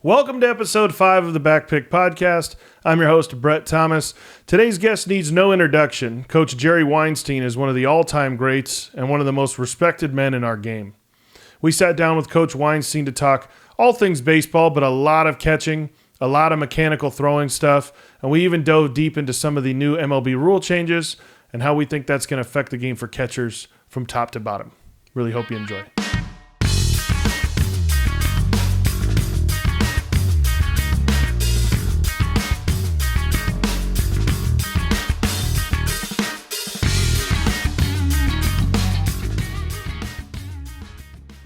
Welcome to episode 5 of the Back Pick Podcast. I'm your host, Brett Thomas. Today's guest needs no introduction. Coach Jerry Weinstein is one of the all-time greats and one of the most respected men in our game. We sat down with Coach Weinstein to talk all things baseball, but a lot of catching, a lot of mechanical throwing stuff, and we even dove deep into some of the new MLB rule changes and how we think that's going to affect the game for catchers from top to bottom. Really hope you enjoy.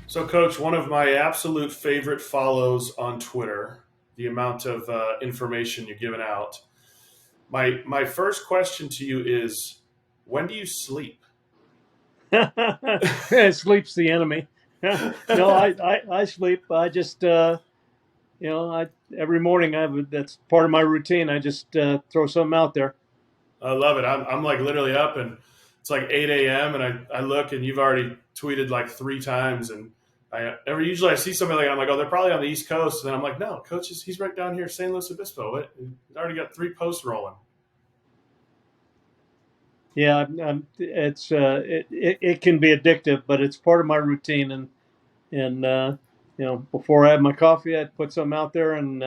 So, Coach, one of my absolute favorite follows on Twitter, the amount of information you're giving out. My first question to you is, when do you sleep? Sleep's the enemy. No, I sleep. I just, every morning that's part of my routine. I just throw something out there. I love it. I'm like literally up and it's like 8 a.m. and I look and you've already tweeted like 3 times and usually I see somebody like I'm like, oh, they're probably on the East Coast, and then I'm like, no, Coach, he's right down here, San Luis Obispo. He's already got 3 posts rolling. Yeah, it can be addictive, but it's part of my routine. And before I have my coffee, I put something out there, and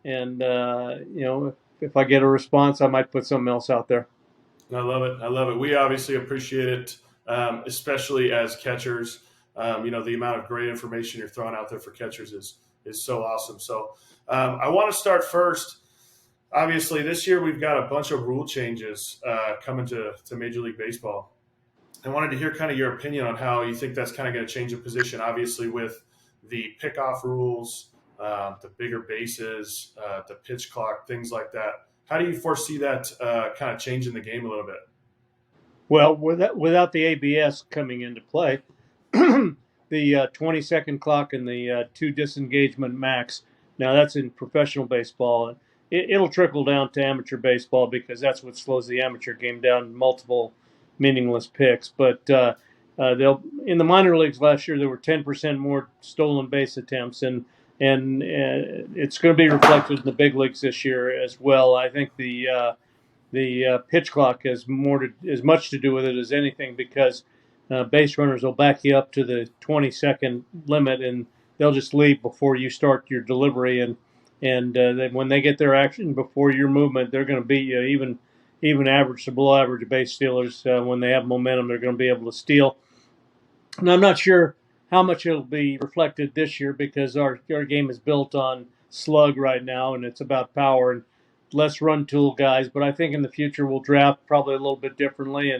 if I get a response, I might put something else out there. I love it. We obviously appreciate it, especially as catchers. The amount of great information you're throwing out there for catchers is so awesome. So I want to start first. Obviously, this year we've got a bunch of rule changes coming to Major League Baseball. I wanted to hear kind of your opinion on how you think that's kind of going to change the position, obviously with the pickoff rules, the bigger bases, the pitch clock, things like that. How do you foresee that kind of changing the game a little bit? Well, without the ABS coming into play, the 20-second clock and the 2 disengagement max. Now that's in professional baseball. It'll trickle down to amateur baseball because that's what slows the amateur game down. Multiple meaningless picks, but they'll in the minor leagues last year there were 10% more stolen base attempts, and it's going to be reflected in the big leagues this year as well. I think the pitch clock has as much to do with it as anything because base runners will back you up to the 20-second limit, and they'll just leave before you start your delivery. And then when they get their action before your movement, they're going to beat you. Even average to below average base stealers, when they have momentum, they're going to be able to steal. And I'm not sure how much it'll be reflected this year because our game is built on slug right now, and it's about power and less run tool guys. But I think in the future we'll draft probably a little bit differently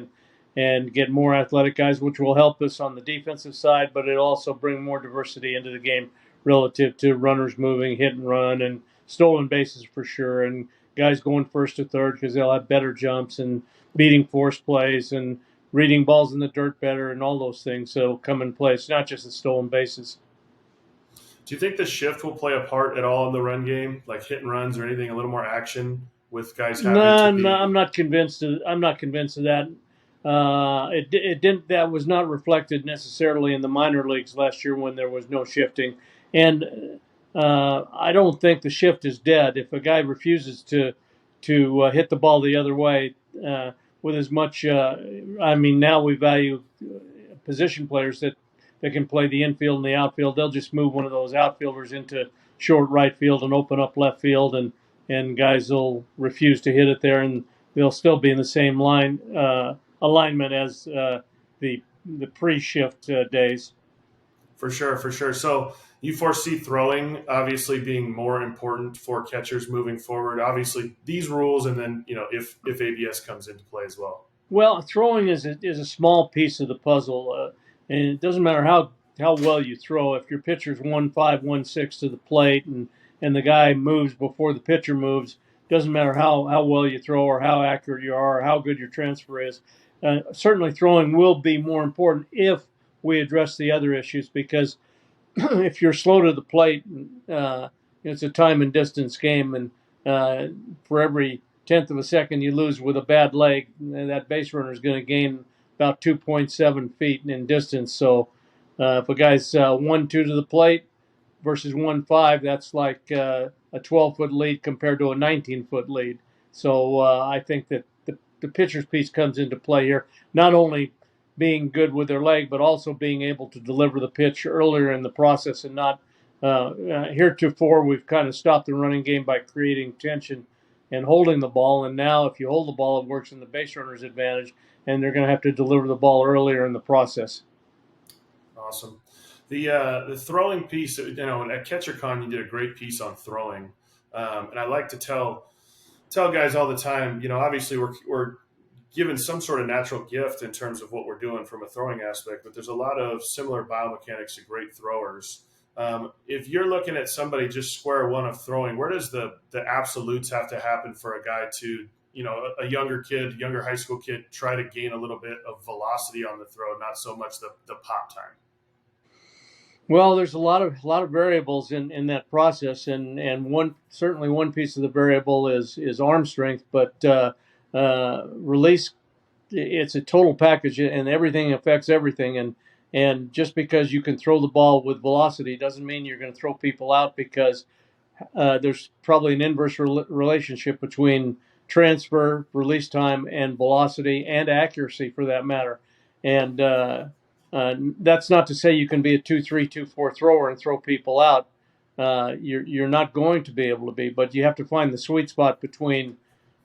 and get more athletic guys, which will help us on the defensive side, but it'll also bring more diversity into the game relative to runners moving, hit and run, and stolen bases for sure, and guys going first to third because they'll have better jumps and beating force plays and reading balls in the dirt better and all those things. So come in play. It's not just the stolen bases. Do you think the shift will play a part at all in the run game, like hit and runs or anything, a little more action with guys having to be? No, I'm not convinced of that. It didn't. That was not reflected necessarily in the minor leagues last year when there was no shifting, and I don't think the shift is dead. If a guy refuses to hit the ball the other way, with as much, now we value position players that can play the infield and the outfield. They'll just move one of those outfielders into short right field and open up left field, and guys will refuse to hit it there, and they'll still be in the same alignment as the pre-shift days. For sure. So you foresee throwing obviously being more important for catchers moving forward. Obviously these rules, and then if ABS comes into play as well. Well, throwing is a small piece of the puzzle, and it doesn't matter how well you throw. If your pitcher's 1-5, 1-6 to the plate, and the guy moves before the pitcher moves, doesn't matter how well you throw or how accurate you are or how good your transfer is. Certainly throwing will be more important if we address the other issues, because if you're slow to the plate, it's a time and distance game, and for every 1/10 of a second you lose with a bad leg, that base runner is going to gain about 2.7 feet in distance. So if a guy's 1-2 to the plate, versus 1.5, that's like a 12-foot lead compared to a 19-foot lead. So I think that the pitcher's piece comes into play here, not only being good with their leg, but also being able to deliver the pitch earlier in the process and not heretofore we've kind of stopped the running game by creating tension and holding the ball. And now if you hold the ball, it works in the base runner's advantage, and they're going to have to deliver the ball earlier in the process. Awesome. The throwing piece, at CatcherCon, you did a great piece on throwing, and I like to tell guys all the time. Obviously we're given some sort of natural gift in terms of what we're doing from a throwing aspect, but there's a lot of similar biomechanics to great throwers. If you're looking at somebody just square one of throwing, where does the absolutes have to happen for a guy to, a younger high school kid, try to gain a little bit of velocity on the throw, not so much the pop time? Well, there's a lot of variables in that process, and one piece of the variable is arm strength, but release, it's a total package, and everything affects everything. And just because you can throw the ball with velocity doesn't mean you're going to throw people out, because there's probably an inverse relationship between transfer, release time, and velocity and accuracy, for that matter. And that's not to say you can be a 2-3, 2-4 thrower and throw people out. You're not going to be able to be, but you have to find the sweet spot between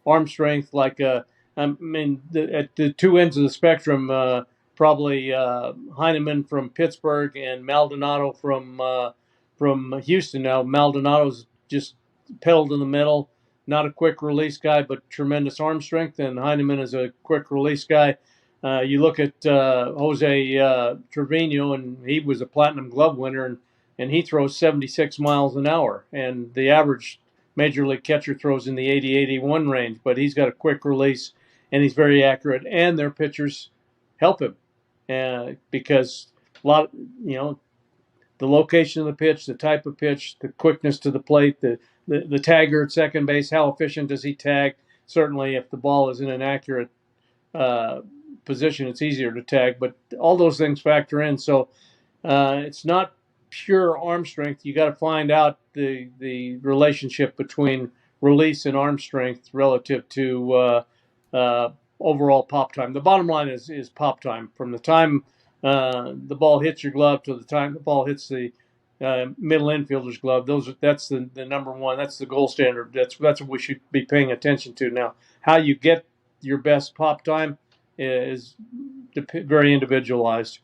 arm strength, like at the two ends of the spectrum, probably Heineman from Pittsburgh and Maldonado from Houston. Now Maldonado's just pedaled in the middle, not a quick release guy, but tremendous arm strength, and Heineman is a quick release guy. You look at Jose Trevino, and he was a Platinum Glove winner, and he throws 76 miles an hour, and the average major league catcher throws in the 80-81 range, but he's got a quick release, and he's very accurate, and their pitchers help him because a lot, the location of the pitch, the type of pitch, the quickness to the plate, the tagger at second base, how efficient does he tag? Certainly, if the ball is in an accurate position, it's easier to tag, but all those things factor in. So it's not pure arm strength. You got to find out the relationship between release and arm strength relative to overall pop time. The bottom line is pop time from the time the ball hits your glove to the time the ball hits the middle infielder's glove. That's the number one. That's the gold standard. That's what we should be paying attention to. Now, how you get your best pop time is very individualized.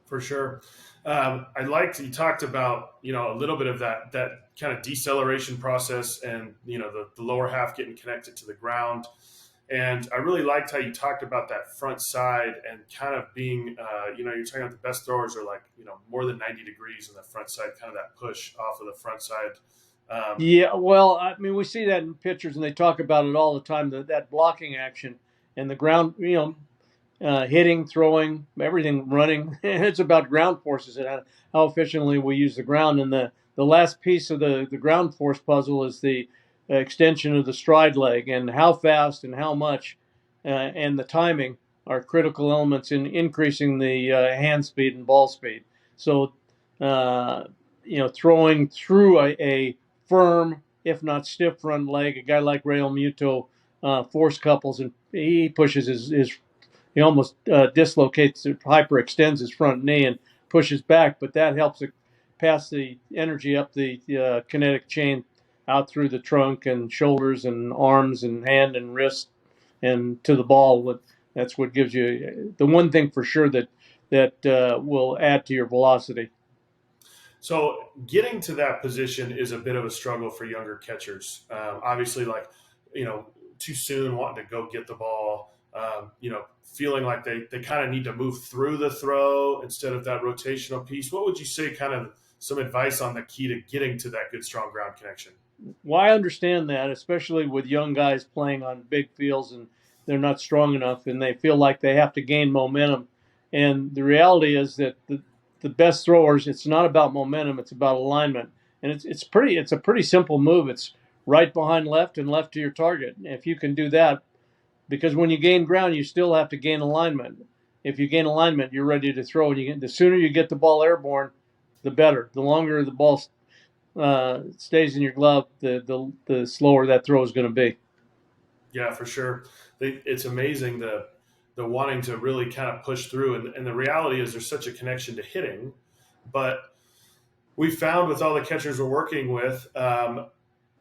For sure. I liked you talked about a little bit of that kind of deceleration process, and the lower half getting connected to the ground. And I really liked how you talked about that front side and kind of being, you're talking about the best throwers are like, more than 90 degrees on the front side, kind of that push off of the front side. Yeah, well, I mean, we see that in pitchers, and they talk about it all the time, that blocking action and the ground, hitting, throwing, everything running. It's about ground forces and how efficiently we use the ground. And the last piece of the ground force puzzle is the extension of the stride leg, and how fast and how much and the timing are critical elements in increasing the hand speed and ball speed. So, throwing through a firm, if not stiff front leg, a guy like Real Muto force couples, and he pushes he almost dislocates, hyperextends his front knee and pushes back, but that helps it pass the energy up the kinetic chain out through the trunk and shoulders and arms and hand and wrist and to the ball. That's what gives you the one thing for sure that will add to your velocity. So getting to that position is a bit of a struggle for younger catchers. Obviously, too soon, wanting to go get the ball, feeling like they kind of need to move through the throw instead of that rotational piece. What would you say, kind of some advice on the key to getting to that good, strong ground connection? Well, I understand that, especially with young guys playing on big fields and they're not strong enough and they feel like they have to gain momentum. And the reality is that the best throwers, it's not about momentum, it's about alignment. And it's a pretty simple move. It's right behind left and left to your target. If you can do that, because when you gain ground, you still have to gain alignment. If you gain alignment, you're ready to throw. And the sooner you get the ball airborne, the better. The longer the ball stays in your glove, the slower that throw is going to be. Yeah, for sure. It's amazing the wanting to really kind of push through, and the reality is there's such a connection to hitting, but we found with all the catchers we're working with,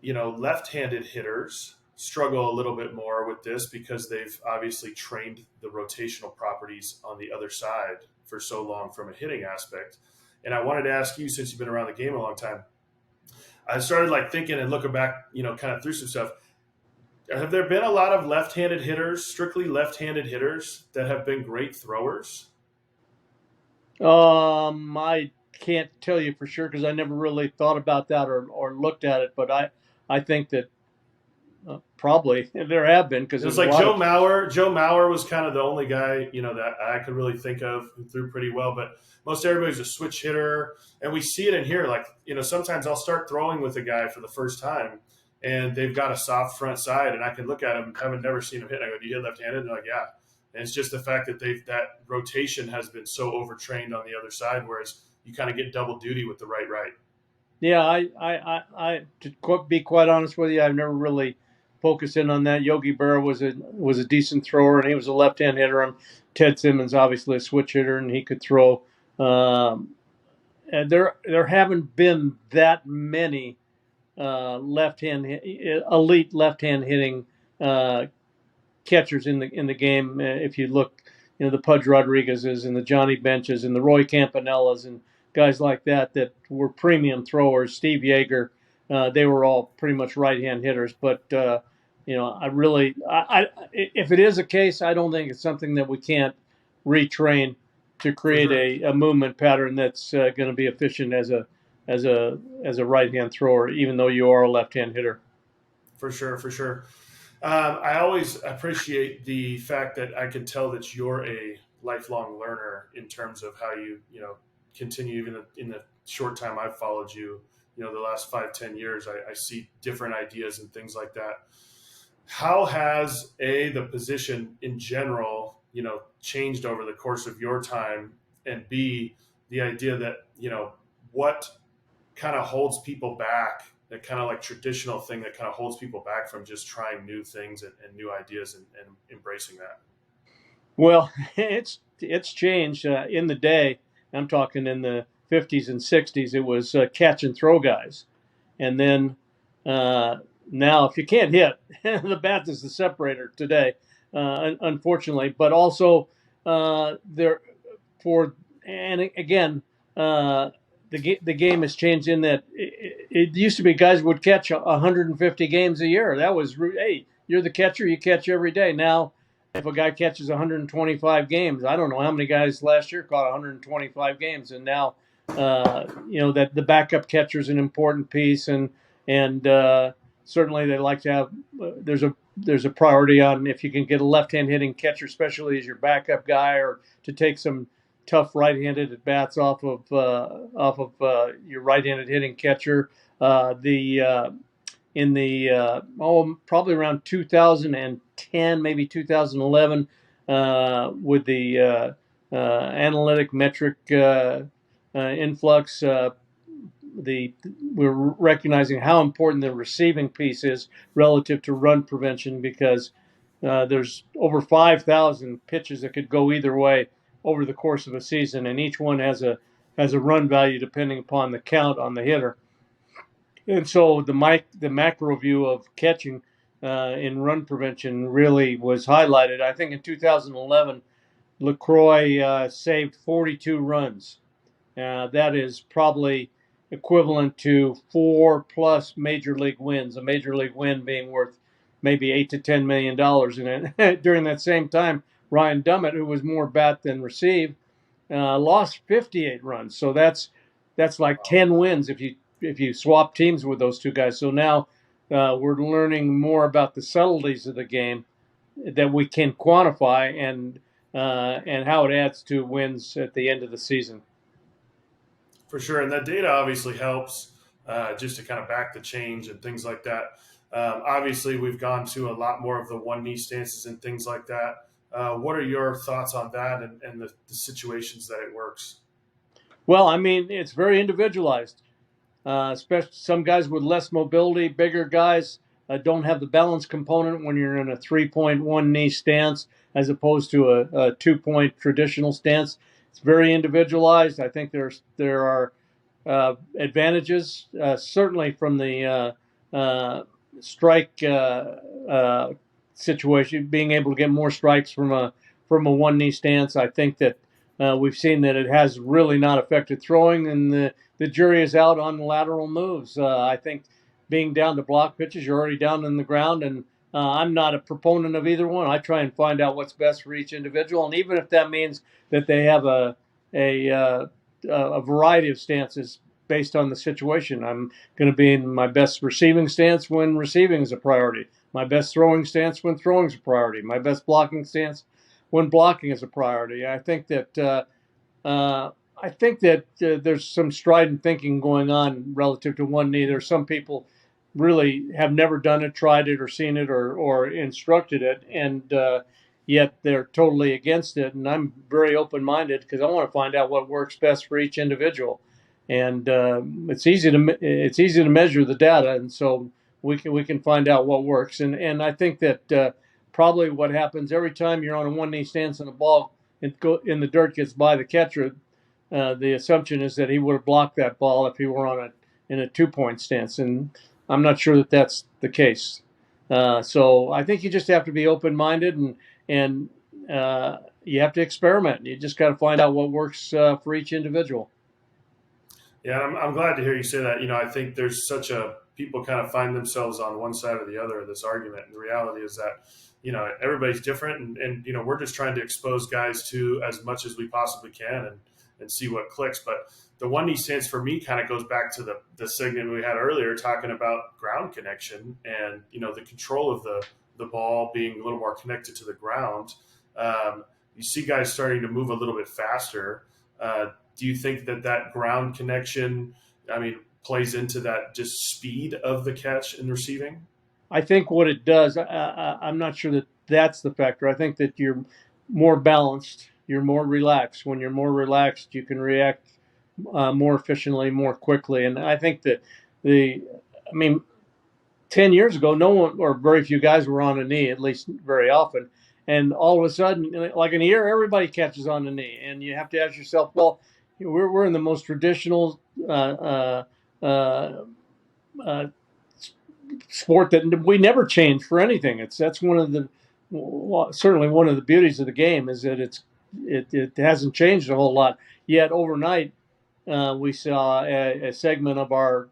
left-handed hitters struggle a little bit more with this because they've obviously trained the rotational properties on the other side for so long from a hitting aspect. And I wanted to ask you, since you've been around the game a long time, I started like thinking and looking back, kind of through some stuff. Have there been a lot of left-handed hitters, strictly left-handed hitters, that have been great throwers? I can't tell you for sure because I never really thought about that or looked at it, but I think that probably there have been because It was there's a like lot Joe of. Mauer. Joe Mauer was kind of the only guy, that I could really think of who threw pretty well. But most everybody's a switch hitter, and we see it in here. Like, sometimes I'll start throwing with a guy for the first time, and they've got a soft front side, and I can look at him, haven't never seen him hit. And I go, "Do you hit left-handed?" And they're like, "Yeah." And it's just the fact that that rotation has been so overtrained on the other side, whereas you kind of get double duty with the right. Yeah, be quite honest with you, I've never really focused in on that. Yogi Berra was a decent thrower, and he was a left-hand hitter. And Ted Simmons, obviously a switch hitter, and he could throw. And there haven't been that many elite left-hand hitting catchers in the game. If you look, the Pudge Rodriguez's and the Johnny Benches and the Roy Campanellas and guys like that were premium throwers. Steve Yeager, they were all pretty much right-hand hitters. But if it is a case, I don't think it's something that we can't retrain to For create sure. a movement pattern that's going to be efficient as a right-hand thrower, even though you are a left-hand hitter. For sure, for sure. I always appreciate the fact that I can tell that you're a lifelong learner in terms of how you continue even in the short time I've followed you. The last 5-10 years, I see different ideas and things like that. How has the position in general, changed over the course of your time, and B, the idea that what kind of holds people back, that kind of like traditional thing that kind of holds people back from just trying new things and new ideas and embracing that. Well, it's changed in the day. I'm talking in the 50s and 60s. It was catch and throw guys, and then now if you can't hit, the bat is the separator today, unfortunately. But also there for and again. The game has changed in that it used to be guys would catch 150 games a year. That was, hey, you're the catcher, you catch every day. Now, if a guy catches 125 games, I don't know how many guys last year caught 125 games, and now that the backup catcher is an important piece, and certainly they like to have. There's a priority on if you can get a left-hand hitting catcher, especially as your backup guy, or to take some tough right-handed at bats off of your right-handed hitting catcher. The in the probably around 2010, maybe 2011, with the analytic metric influx. We're recognizing how important the receiving piece is relative to run prevention because there's over 5,000 pitches that could go either way over the course of a season, and each one has a run value depending upon the count on the hitter. And so the macro view of catching in run prevention really was highlighted. I think in 2011, LaCroix saved 42 runs. That is probably equivalent to 4+ major league wins. A major league win being worth maybe $8 to $10 million. And during that same time, Ryan Dummett, who was more bat than receive, lost 58 runs. So that's like 10 wins if you swap teams with those two guys. So now we're learning more about the subtleties of the game that we can quantify and how it adds to wins at the end of the season. For sure. And that data obviously helps just to kind of back the change and things like that. Obviously, we've gone to a lot more of the one knee stances and things like that. What are your thoughts on that and the situations that it works? Well, I mean, it's very individualized. Especially some guys with less mobility, bigger guys don't have the balance component when you're in a 3-point knee stance as opposed to a 2-point traditional stance. It's very individualized. I think there are advantages, certainly from the strike situation, being able to get more strikes from a one knee stance. I think that we've seen that it has really not affected throwing, and the jury is out on lateral moves. I think being down to block pitches, you're already down in the ground, and I'm not a proponent of either one. I try and find out what's best for each individual, and even if that means that they have a variety of stances based on the situation. I'm going to be in my best receiving stance when receiving is a priority, my best throwing stance when throwing is a priority, my best blocking stance when blocking is a priority. I think that there's some strident thinking going on relative to one knee. There's some people really have never done it, tried it, or seen it, or instructed it, and yet they're totally against it. And I'm very open-minded because I want to find out what works best for each individual. And it's easy to measure the data, and so we can find out what works. And I think that probably what happens every time you're on a one knee stance and the ball in the dirt gets by the catcher, the assumption is that he would have blocked that ball if he were in a 2-point stance, and I'm not sure that that's the case. So I think you just have to be open-minded, and you have to experiment. You just got to find out what works for each individual. Yeah, I'm glad to hear you say that. I think there's such a people kind of find themselves on one side or the other of this argument. And the reality is that, everybody's different. And we're just trying to expose guys to as much as we possibly can and see what clicks. But the one knee stance for me kind of goes back to the segment we had earlier talking about ground connection and, the control of the ball being a little more connected to the ground. You see guys starting to move a little bit faster. Do you think that ground connection, plays into that just speed of the catch and receiving? I think what it does, I'm not sure that that's the factor. I think that you're more balanced, you're more relaxed. When you're more relaxed, you can react more efficiently, more quickly. And I think that I mean, 10 years ago, no one or very few guys were on a knee, at least very often. And all of a sudden, like in a year, everybody catches on the knee. And you have to ask yourself, well, we're in the most traditional uh, sport that we never change for anything. That's one of the certainly one of the beauties of the game is that it hasn't changed a whole lot. Yet overnight, we saw a segment of our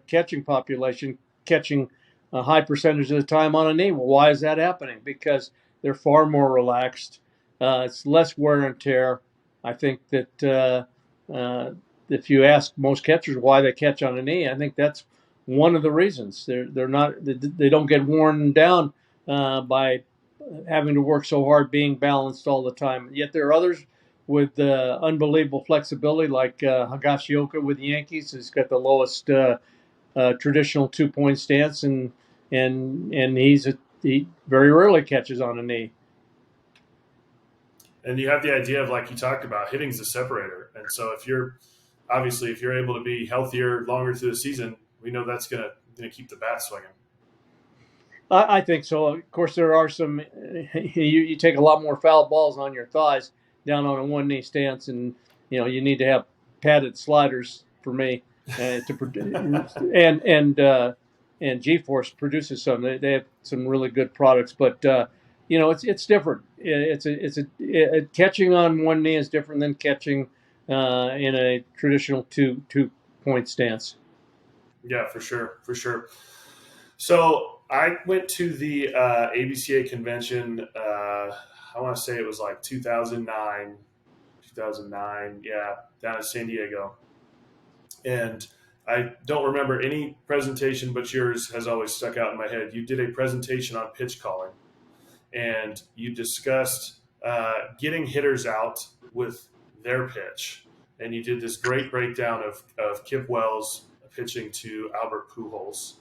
catching population catching a high percentage of the time on a knee. Well, why is that happening? Because they're far more relaxed. It's less wear and tear. I think that if you ask most catchers why they catch on a knee, I think that's one of the reasons. They don't get worn down by having to work so hard being balanced all the time. Yet there are others with unbelievable flexibility, like Higashioka with the Yankees, has got the lowest traditional 2-point stance, and he very rarely catches on a knee. And you have the idea of, like you talked about, hitting's the separator. And so if you're able to be healthier longer through the season, we know that's gonna keep the bat swinging. I think so. Of course, there are some. You take a lot more foul balls on your thighs down on a one knee stance, and you need to have padded sliders for me to produce. And G-Force produces some. They have some really good products, but it's different. Catching on one knee is different than catching in a traditional two-point stance. Yeah, for sure, for sure. So I went to the ABCA convention. I want to say it was like 2009, yeah, down in San Diego. And I don't remember any presentation, but yours has always stuck out in my head. You did a presentation on pitch calling, and you discussed getting hitters out with their pitch. And you did this great breakdown of Kip Wells pitching to Albert Pujols.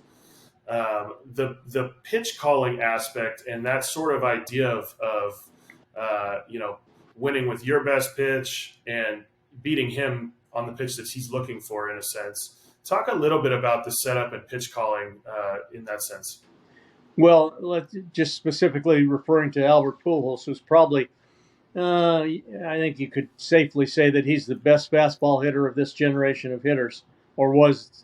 The pitch calling aspect and that sort of idea of winning with your best pitch and beating him on the pitch that he's looking for, in a sense. Talk a little bit about the setup and pitch calling in that sense. Well, let's just specifically referring to Albert Pujols, who's probably, I think you could safely say that he's the best fastball hitter of this generation of hitters, or was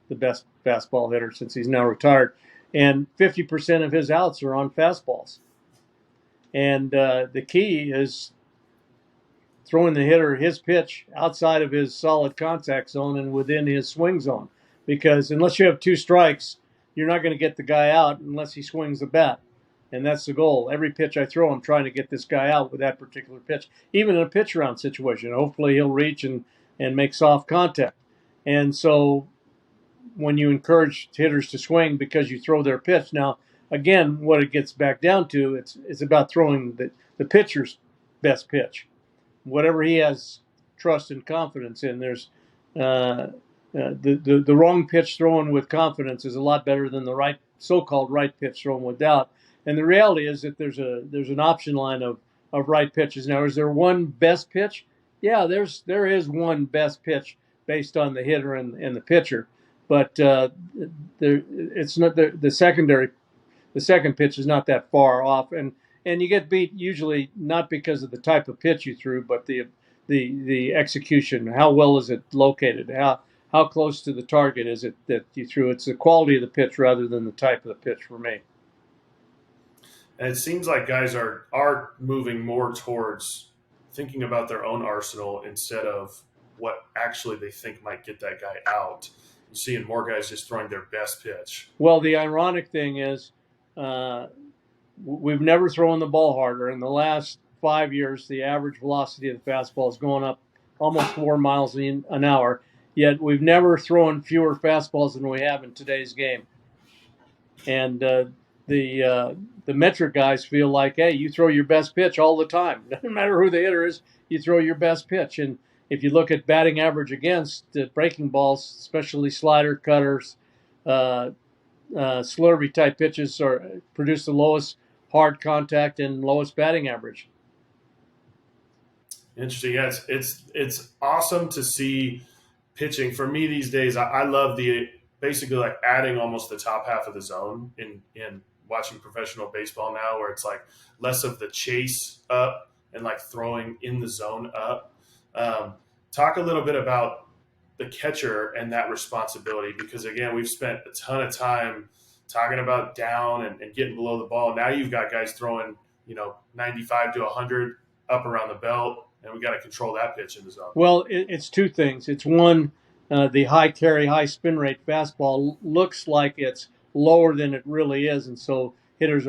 the best fastball hitter since he's now retired. And 50% of his outs are on fastballs. And the key is throwing the hitter his pitch outside of his solid contact zone and within his swing zone. Because unless you have two strikes, you're not going to get the guy out unless he swings the bat. And that's the goal. Every pitch I throw, I'm trying to get this guy out with that particular pitch, even in a pitch around situation. Hopefully he'll reach and make soft contact. And so when you encourage hitters to swing because you throw their pitch, now, again, what it gets back down to, it's about throwing the pitcher's best pitch. Whatever he has trust and confidence in. There's the wrong pitch thrown with confidence is a lot better than the right so-called right pitch thrown with doubt. And the reality is that there's an option line of right pitches. Now, is there one best pitch? Yeah, there is one best pitch based on the hitter and the pitcher, but it's not the secondary. The second pitch is not that far off, and you get beat usually not because of the type of pitch you threw, but the execution. How well is it located? How close to the target is it that you threw? It's the quality of the pitch rather than the type of the pitch for me. And it seems like guys are moving more towards thinking about their own arsenal instead of what actually they think might get that guy out. You're seeing more guys just throwing their best pitch. Well, the ironic thing is we've never thrown the ball harder. In the last 5 years, the average velocity of the fastball is going up almost 4 miles an hour, yet we've never thrown fewer fastballs than we have in today's game. And the metric guys feel like, hey, you throw your best pitch all the time. Doesn't matter who the hitter is, you throw your best pitch. And if you look at batting average against breaking balls, especially slider, cutters, slurvy type pitches produce the lowest hard contact and lowest batting average. Interesting. Yeah, it's awesome to see pitching. For me these days, I love the basically like adding almost the top half of the zone in watching professional baseball now, where it's like less of the chase up and like throwing in the zone up. Talk a little bit about the catcher and that responsibility, because again, we've spent a ton of time talking about down and getting below the ball. Now you've got guys throwing, 95 to 100 up around the belt, and we got to control that pitch in the zone. Well, it's two things. It's one, the high carry, high spin rate fastball looks like it's lower than it really is, and so hitters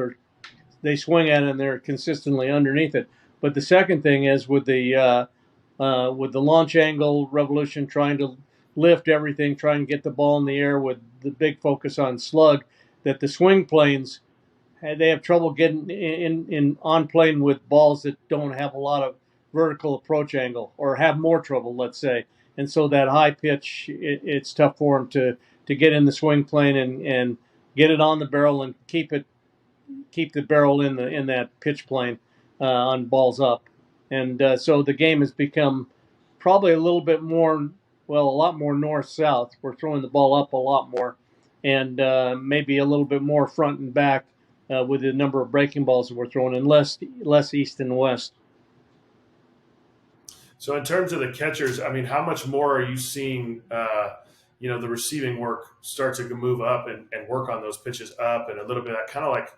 they swing at it and they're consistently underneath it. But the second thing is with the launch angle revolution, trying to lift everything, trying to get the ball in the air with the big focus on slug, that the swing planes, they have trouble getting in on plane with balls that don't have a lot of vertical approach angle, or have more trouble, let's say. And so that high pitch, it's tough for them to get in the swing plane and get it on the barrel and keep the barrel in that pitch plane on balls up. And so the game has become probably a little bit more, a lot more north-south. We're throwing the ball up a lot more, and maybe a little bit more front and back with the number of breaking balls that we're throwing, and less east and west. So in terms of the catchers, I mean, how much more are you seeing, the receiving work start to move up and work on those pitches up, and a little bit of that kind of like,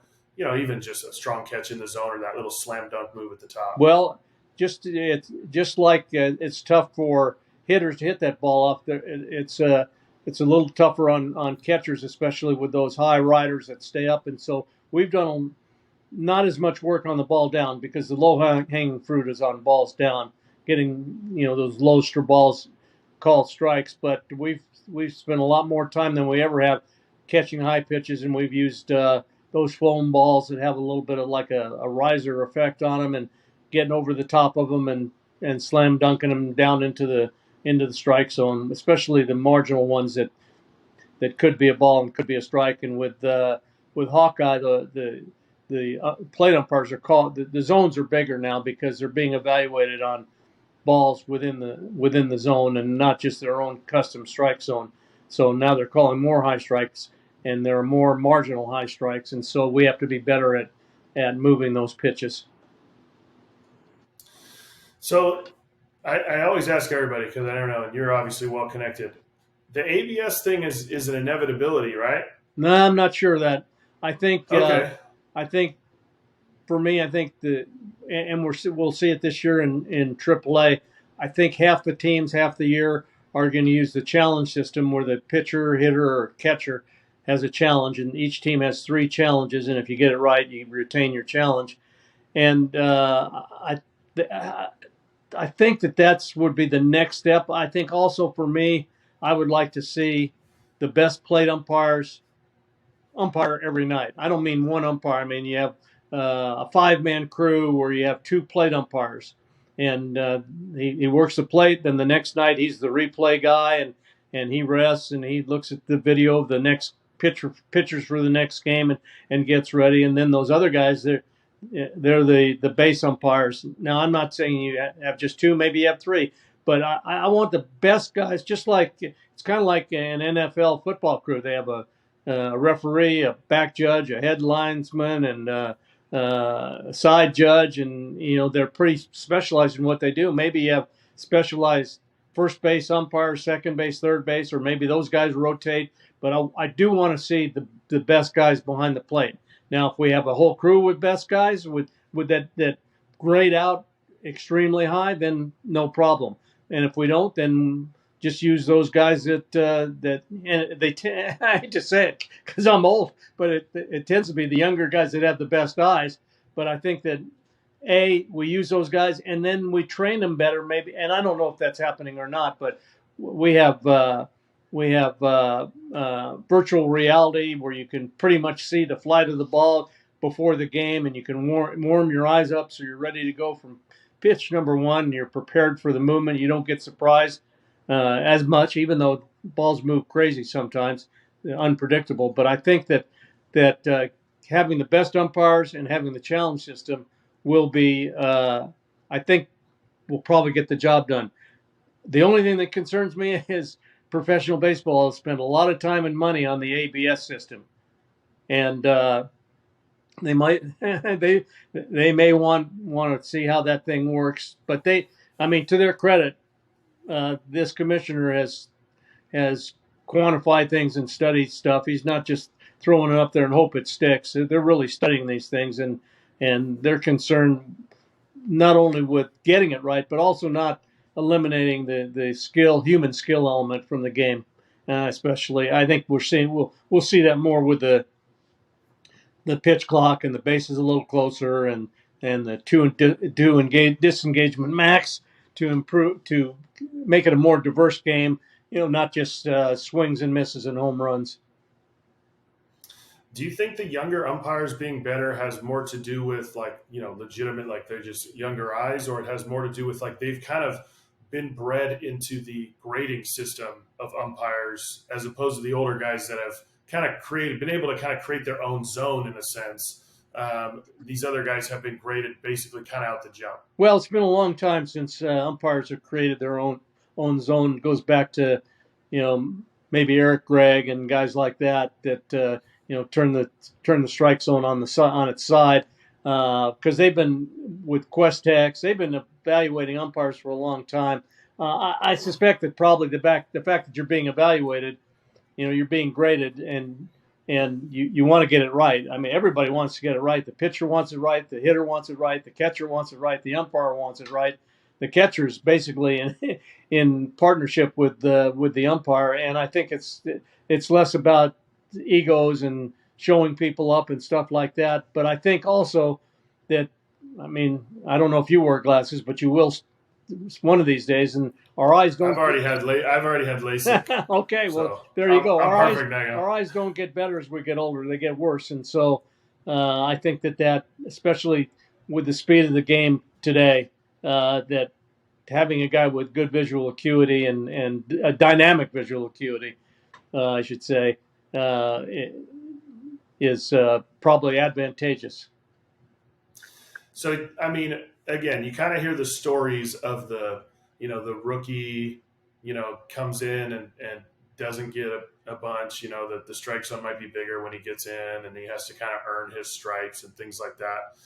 even just a strong catch in the zone or that little slam dunk move at the top? Well, it's just like it's tough for hitters to hit that ball off. It's a little tougher on catchers, especially with those high riders that stay up. And so we've done not as much work on the ball down, because the low hanging fruit is on balls down, getting those lowster balls called strikes. But we've spent a lot more time than we ever have catching high pitches, and we've used those foam balls that have a little bit of like a riser effect on them, and getting over the top of them and slam dunking them down into the strike zone, especially the marginal ones that could be a ball and could be a strike. And with Hawkeye, the plate umpires are called, the zones are bigger now because they're being evaluated on balls within the zone and not just their own custom strike zone. So now they're calling more high strikes, and there are more marginal high strikes, and so we have to be better at moving those pitches. So I always ask everybody because I don't know, and you're obviously well connected. The ABS thing is an inevitability, right? No, I'm not sure of that. I think Okay. I think for me, I think and we'll see it this year in AAA. I think half the teams, half the year, are going to use the challenge system where the pitcher, hitter, or catcher has a challenge, and each team has 3 challenges, and if you get it right, you retain your challenge. And I think that's would be the next step. I think also for me, I would like to see the best plate umpire every night. I don't mean one umpire. I mean you have a 5-man crew where you have 2 plate umpires, and he works the plate. Then the next night he's the replay guy, and he rests and he looks at the video of the next pitchers for the next game and gets ready. And then those other guys, they're the base umpires. Now I'm not saying you have just 2, maybe you have 3. But I want the best guys, just like it's kind of like an NFL football crew. They have a referee, a back judge, a head linesman, and a side judge, and they're pretty specialized in what they do. Maybe you have specialized first base umpires, second base, third base, or maybe those guys rotate. But I do want to see the best guys behind the plate. Now, if we have a whole crew with best guys with that grade out extremely high, then no problem. And if we don't, then just use those guys that and I hate to say it because I'm old, but it tends to be the younger guys that have the best eyes. But I think that we use those guys and then we train them better, maybe. And I don't know if that's happening or not, but we have virtual reality where you can pretty much see the flight of the ball before the game, and you can warm your eyes up so you're ready to go from pitch number 1. And you're prepared for the movement. You don't get surprised as much, even though balls move crazy sometimes, unpredictable. But I think that having the best umpires and having the challenge system will be, I think, will probably get the job done. The only thing that concerns me is professional baseball has spent a lot of time and money on the ABS system, and they might they may want to see how that thing works. But I mean, to their credit, this commissioner has quantified things and studied stuff. He's not just throwing it up there and hope it sticks. They're really studying these things, and they're concerned not only with getting it right, but also not eliminating the human skill element from the game. Especially, I think we'll see that more with the pitch clock and the bases a little closer, and the disengagement max to make it a more diverse game. Not just swings and misses and home runs. Do you think the younger umpires being better has more to do with legitimate, like they're just younger eyes, or it has more to do with like they've kind of been bred into the grading system of umpires as opposed to the older guys that have kind of been able to kind of create their own zone in a sense? These other guys have been graded basically kind of out the jump. Well, it's been a long time since umpires have created their own zone. It goes back to, maybe Eric Gregg and guys like that turn the strike zone on its side, because they've been with Questex. They've been evaluating umpires for a long time. I suspect that probably the fact that you're being evaluated, you're being graded, and you want to get it right. I mean, everybody wants to get it right. The pitcher wants it right. The hitter wants it right. The catcher wants it right. The umpire wants it right. The catcher's basically in partnership with the umpire, and I think it's less about egos and showing people up and stuff like that. But I think also that, I mean, I don't know if you wear glasses, but you will one of these days, and our eyes don't. I've already had LASIK. Okay, well, So there you go. I'm perfect now. Our eyes don't get better as we get older; they get worse. And so, I think that especially with the speed of the game today, that having a guy with good visual acuity and a dynamic visual acuity, I should say, is probably advantageous. So, I mean, again, you kind of hear the stories of the the rookie, comes in and doesn't get a bunch, that the strike zone might be bigger when he gets in and he has to kind of earn his stripes and things like that.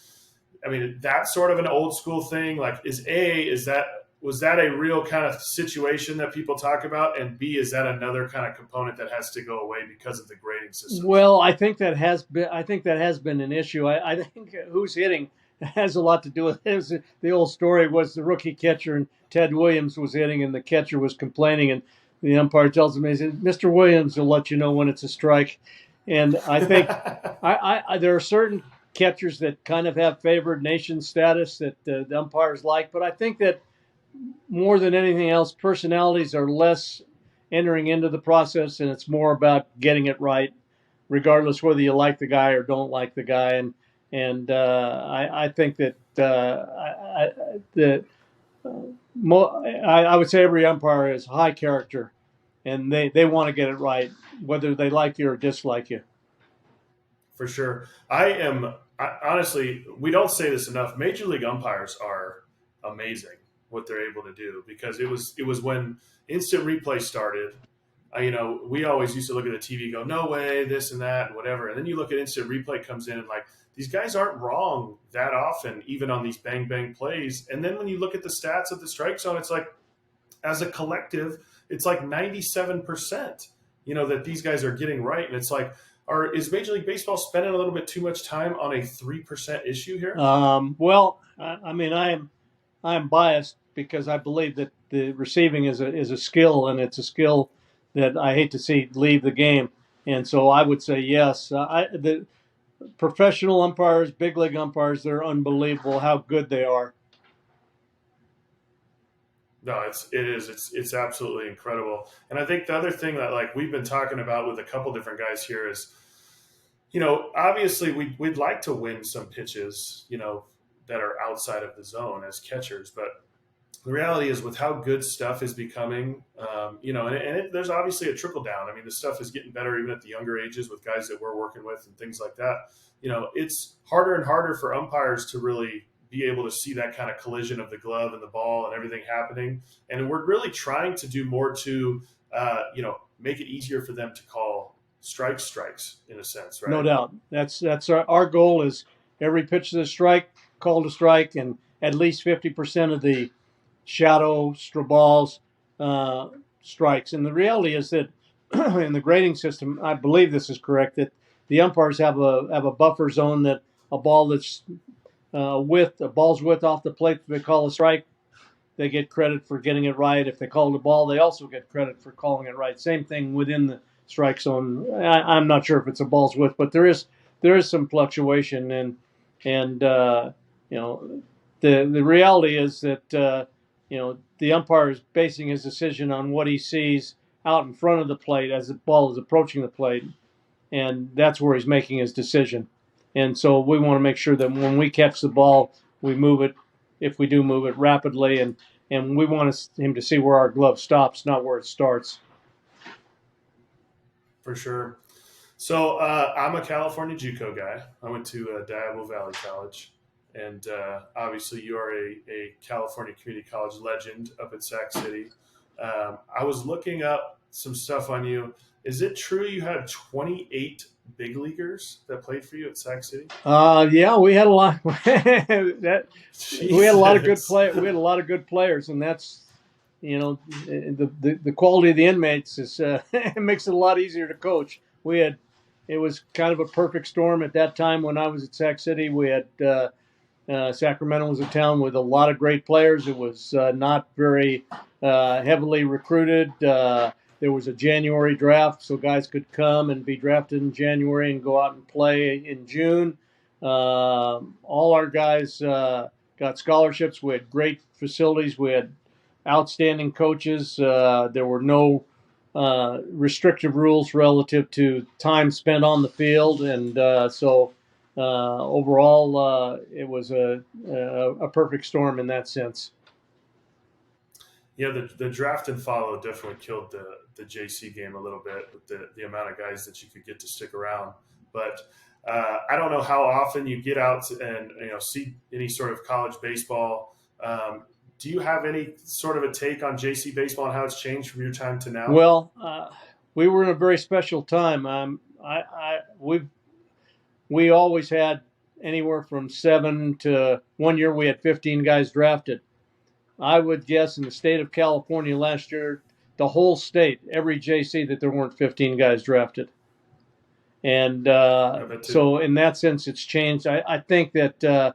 I mean, that's sort of an old school thing. Like, was that a real kind of situation that people talk about? And B, is that another kind of component that has to go away because of the grading system? Well, I think that has been. I think that has been an issue. I think who's hitting has a lot to do with it. The old story was the rookie catcher and Ted Williams was hitting, and the catcher was complaining, and the umpire tells him, he said, "Mr. Williams will let you know when it's a strike." And I think there are certain catchers that kind of have favored nation status that the umpires like, but I think that more than anything else, personalities are less entering into the process, and it's more about getting it right, regardless whether you like the guy or don't like the guy. I think that I would say every umpire is high character, and they want to get it right, whether they like you or dislike you. For sure. Honestly, we don't say this enough. Major league umpires are amazing what they're able to do, because it was when instant replay started. We always used to look at the TV, go, no way, this and that, and whatever. And then you look at instant replay comes in, and like, these guys aren't wrong that often, even on these bang bang plays. And then when you look at the stats of the strike zone, it's like, as a collective, it's like 97%, that these guys are getting right. And it's like, is Major League Baseball spending a little bit too much time on a 3% issue here? Well, I mean, I'm biased because I believe that the receiving is a skill, and it's a skill that I hate to see leave the game. And so I would say yes. The professional umpires, big league umpires, they're unbelievable how good they are. No, it's absolutely incredible. And I think the other thing that, like, we've been talking about with a couple different guys here is, obviously we'd like to win some pitches, that are outside of the zone as catchers, but the reality is, with how good stuff is becoming, there's obviously a trickle down. I mean, the stuff is getting better even at the younger ages with guys that we're working with and things like that. It's harder and harder for umpires to really be able to see that kind of collision of the glove and the ball and everything happening. And we're really trying to do more to, make it easier for them to call strikes in a sense, right? No doubt. That's our goal is every pitch is a strike, called a strike, and at least 50% of the shadow balls strikes. And the reality is that in the grading system, I believe this is correct, that the umpires have a buffer zone, that a ball that's ball's width off the plate that they call a strike, they get credit for getting it right. If they call the ball, they also get credit for calling it right. Same thing within the strike zone. I'm not sure if it's a ball's width, but there is some fluctuation, and the reality is that the umpire is basing his decision on what he sees out in front of the plate as the ball is approaching the plate, and that's where he's making his decision. And so we want to make sure that when we catch the ball, we move it, if we do move it, rapidly, and we want him to see where our glove stops, not where it starts. For sure. So I'm a California JUCO guy. I went to Diablo Valley College. And obviously, you are a California community college legend up at Sac City. I was looking up some stuff on you. Is it true you had 28 big leaguers that played for you at Sac City? Yeah, we had a lot. We had a lot of good We had a lot of good players, and that's the quality of the inmates is it makes it a lot easier to coach. It was kind of a perfect storm at that time when I was at Sac City. We had Sacramento was a town with a lot of great players. It was not very heavily recruited. There was a January draft, so guys could come and be drafted in January and go out and play in June. All our guys got scholarships. We had great facilities. We had outstanding coaches. There were no restrictive rules relative to time spent on the field, and so overall, it was a perfect storm in that sense. Yeah, the draft and follow definitely killed the JC game a little bit with the amount of guys that you could get to stick around. But I don't know how often you get out and see any sort of college baseball. do you have any sort of a take on JC baseball and how it's changed from your time to now? Well, we were in a very special time. We always had anywhere from 7 to 1 year we had 15 guys drafted. I would guess in the state of California last year, the whole state, every JC, that there weren't 15 guys drafted. And I bet too. so, in that sense, it's changed. I think that the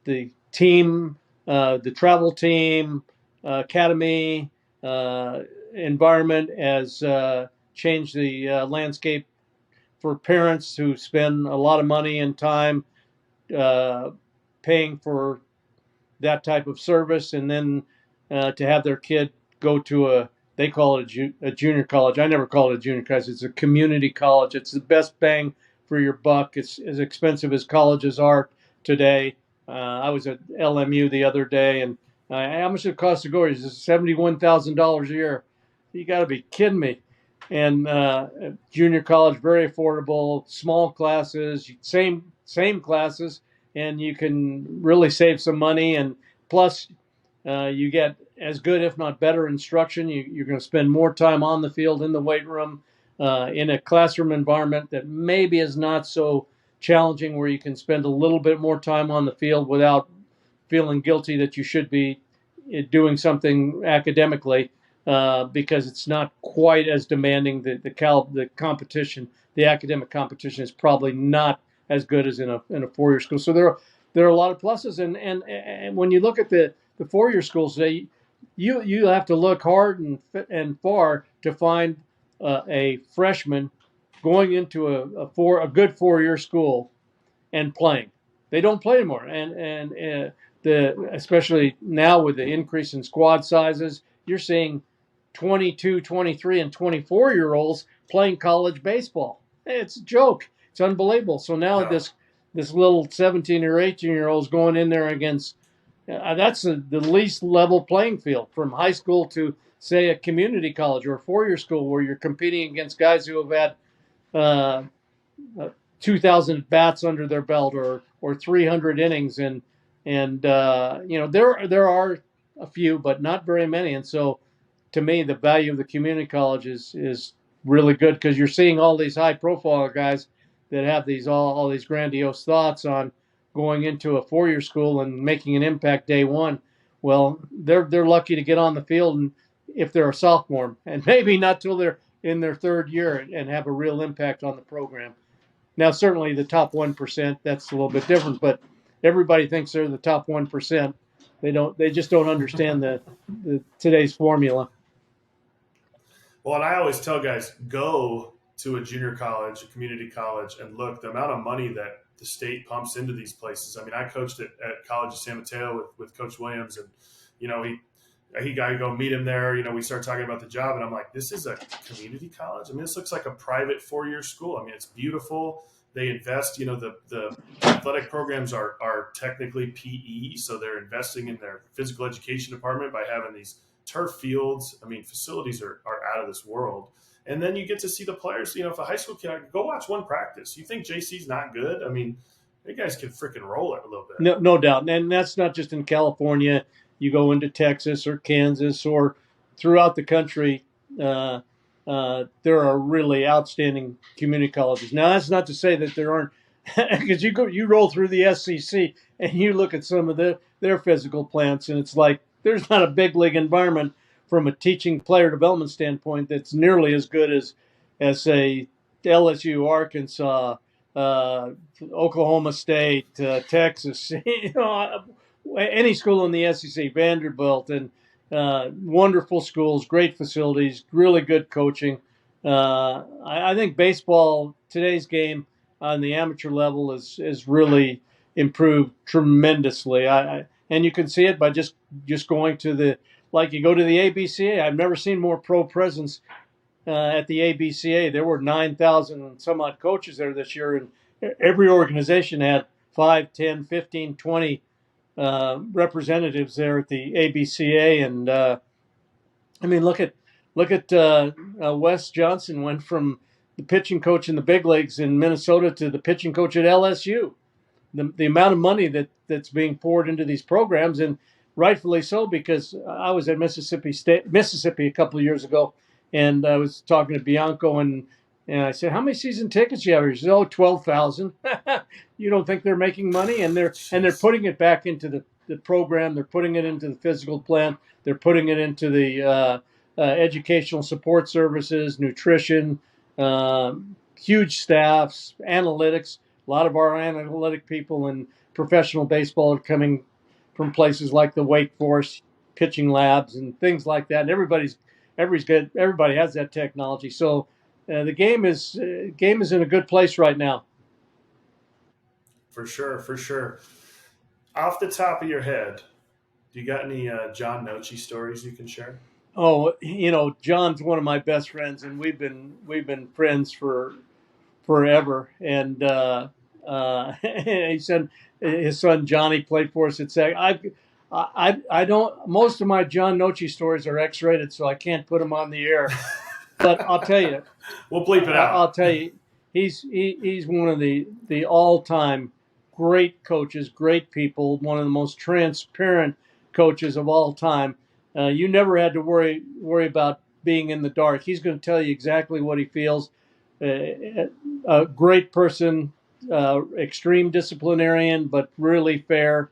the team, the travel team, academy, environment has changed the landscape for parents who spend a lot of money and time uh, paying for that type of service, and then to have their kid go to they call it a junior college. I never call it a junior college. It's a community college. It's the best bang for your buck. It's as expensive as colleges are today. I was at LMU the other day, and how much it costs to go? Is $71,000 a year? You got to be kidding me. And junior college, very affordable, small classes, same classes, and you can really save some money. And plus, you get as good, if not better, instruction. You're going to spend more time on the field, in the weight room, in a classroom environment that maybe is not so challenging, where you can spend a little bit more time on the field without feeling guilty that you should be doing something academically, because it's not quite as demanding. The competition, the academic competition, is probably not as good as in a 4-year school. So there are a lot of pluses, and when you look at the 4-year schools today, you have to look hard and far to find a freshman going into a good 4-year school and playing. They don't play anymore, and especially now with the increase in squad sizes, you're seeing 22, 23, and 24-year-olds playing college baseball. It's a joke. It's unbelievable. So now Yeah. this little 17 or 18-year-olds going in there against that's the least level playing field, from high school to, say, a community college or a 4-year school, where you're competing against guys who have had uh, 2,000 bats under their belt, or 300 innings, and there are a few, but not very many. And so, to me, the value of the community college is really good, because you're seeing all these high profile guys that have all these grandiose thoughts on going into a 4-year school and making an impact day one. Well, they're lucky to get on the field, and if they're a sophomore, and maybe not till they're in their 3rd year, and have a real impact on the program. Now, certainly the top 1%, that's a little bit different, but everybody thinks they're the top 1%. They just don't understand the today's formula. Well, and I always tell guys, go to a junior college, a community college, and look, the amount of money that the state pumps into these places. I mean, I coached at College of San Mateo with Coach Williams, and he got to go meet him there. We start talking about the job, and I'm like, this is a community college. I mean, this looks like a private 4-year school. I mean, it's beautiful. They invest. The athletic programs are technically PE, so they're investing in their physical education department by having these turf fields. I mean, facilities are out of this world. And then you get to see the players. If a high school kid, go watch one practice. You think JC's not good? I mean, you guys can freaking roll it a little bit. No doubt, and that's not just in California. You go into Texas or Kansas or throughout the country. There are really outstanding community colleges. Now, that's not to say that there aren't, because you roll through the SEC and you look at some of their physical plants, and it's like there's not a big league environment from a teaching player development standpoint that's nearly as good as say LSU, Arkansas, Oklahoma State, Texas, any school in the SEC, Vanderbilt, and wonderful schools, great facilities, really good coaching. I think baseball, today's game on the amateur level, is really improved tremendously. And you can see it by just going to you go to the ABCA. I've never seen more pro presence at the ABCA. There were 9,000 and some odd coaches there this year, and every organization had 5, 10, 15, 20 representatives there at the ABCA. And I mean, look at Wes Johnson went from the pitching coach in the big leagues in Minnesota to the pitching coach at LSU. the amount of money that's being poured into these programs, and rightfully so, because I was at Mississippi a couple of years ago, and I was talking to Bianco, and I said, "How many season tickets do you have?" He said, "Oh, 12,000." You don't think they're making money? And they're Jeez. putting it back into the program. They're putting it into the physical plan. They're putting it into the educational support services, nutrition, huge staffs, analytics. A lot of our analytic people in professional baseball are coming from places like the Wake Forest pitching labs and things like that. And everybody's good. Everybody has that technology. So the game is in a good place right now. For sure, for sure. Off the top of your head, do you got any John Nochi stories you can share? Oh, John's one of my best friends, and we've been friends for forever. And he said his son Johnny played for us at SAC. I don't. Most of my John Nochi stories are X-rated, so I can't put them on the air. But I'll tell you, We'll bleep it out. he's one of the all-time great coaches, great people, one of the most transparent coaches of all time. You never had to worry about being in the dark. He's going to tell you exactly what he feels. A great person, extreme disciplinarian, but really fair.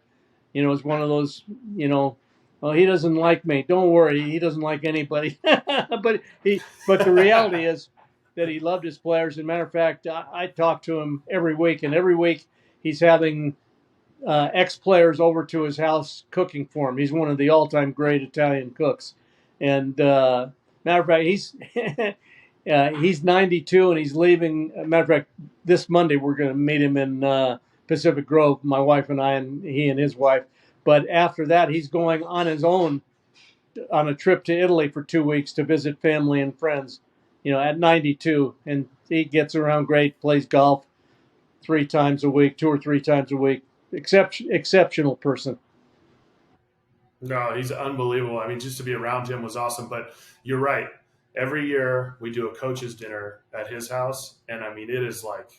Is one of those, well, he doesn't like me. Don't worry, he doesn't like anybody. But the reality is that he loved his players. As a matter of fact, I talk to him every week, and every week he's having ex-players over to his house cooking for him. He's one of the all-time great Italian cooks. And matter of fact, he's 92 and he's leaving. Matter of fact, this Monday we're going to meet him in Pacific Grove, my wife and I, and he and his wife. But after that, he's going on his own on a trip to Italy for 2 weeks to visit family and friends. At 92, and he gets around great, plays golf 3 times a week, 2 or 3 times a week. Exceptional person. No, he's unbelievable. I mean, just to be around him was awesome. But you're right. Every year we do a coach's dinner at his house, and I mean, it is like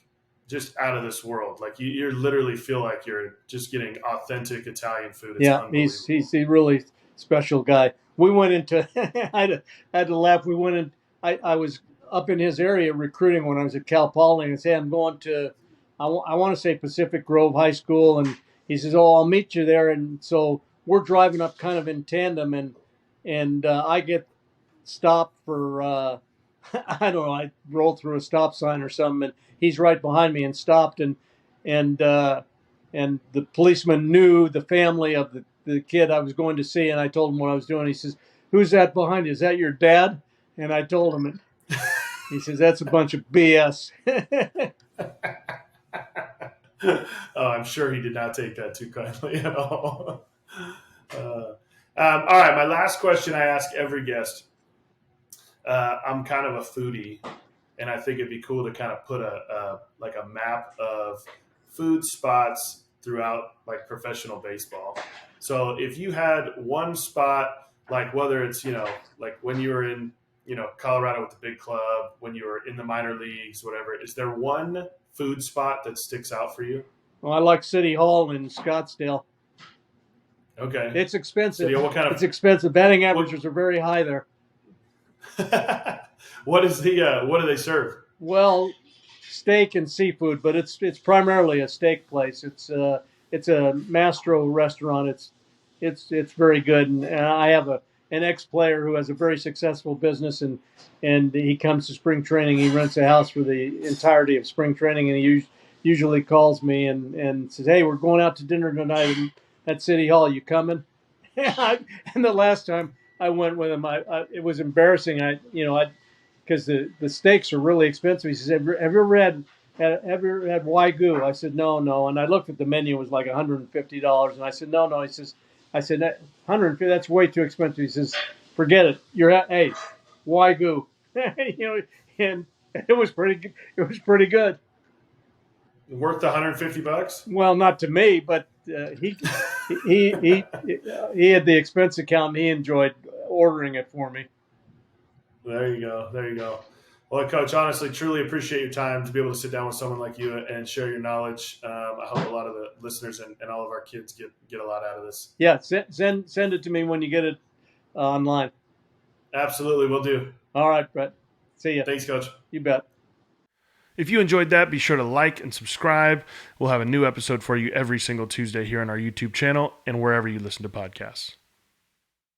just out of this world. Like you literally feel like you're just getting authentic Italian food. It's Yeah, unbelievable. he's a really special guy. We went into I had to laugh. We went in. I was up in his area recruiting when I was at Cal Poly, and I said I'm going to I want to say Pacific Grove High School, and he says, "Oh, I'll meet you there." And so we're driving up kind of in tandem, and I get stopped for I don't know. I rolled through a stop sign or something, and he's right behind me and stopped, and and the policeman knew the family of the kid I was going to see, and I told him what I was doing. He says, "Who's that behind you? Is that your dad?" And I told him, and he says, "That's a bunch of BS." Oh, I'm sure he did not take that too kindly at all. All right, my last question I ask every guest. I'm kind of a foodie, and I think it'd be cool to kind of put a map of food spots throughout like professional baseball. So if you had one spot, like whether it's like when you were in Colorado with the big club, when you were in the minor leagues, whatever, is there one food spot that sticks out for you? Well, I like City Hall in Scottsdale. Okay, It's expensive. so what kind It's expensive. Batting what averages are very high there. what do they serve? Well, steak and seafood, but it's primarily a steak place. It's a Mastro restaurant. It's very good, and I have an ex-player who has a very successful business, and he comes to spring training. He rents a house for the entirety of spring training, and he usually calls me and says, "Hey, we're going out to dinner tonight at City Hall. You coming?" And the last time I went with him, it was embarrassing. I because the steaks are really expensive. He says, "Have you ever have you ever had wagyu?" I said, "No, no." And I looked at the menu; it was like $150. And I said, "No, no." I said, "That 150, that's way too expensive." He says, "Forget it. Hey, wagyu." And it was pretty good. It was pretty good. Worth the $150? Well, not to me, but he had the expense account, and he enjoyed ordering it for me. There you go. There you go. Well, Coach, honestly, truly appreciate your time to be able to sit down with someone like you and share your knowledge. I hope a lot of the listeners and all of our kids get a lot out of this. Yeah, send it to me when you get it online. Absolutely, we'll do. All right, Brett. See ya. Thanks, Coach. You bet. If you enjoyed that, be sure to like and subscribe. We'll have a new episode for you every single Tuesday here on our YouTube channel and wherever you listen to podcasts.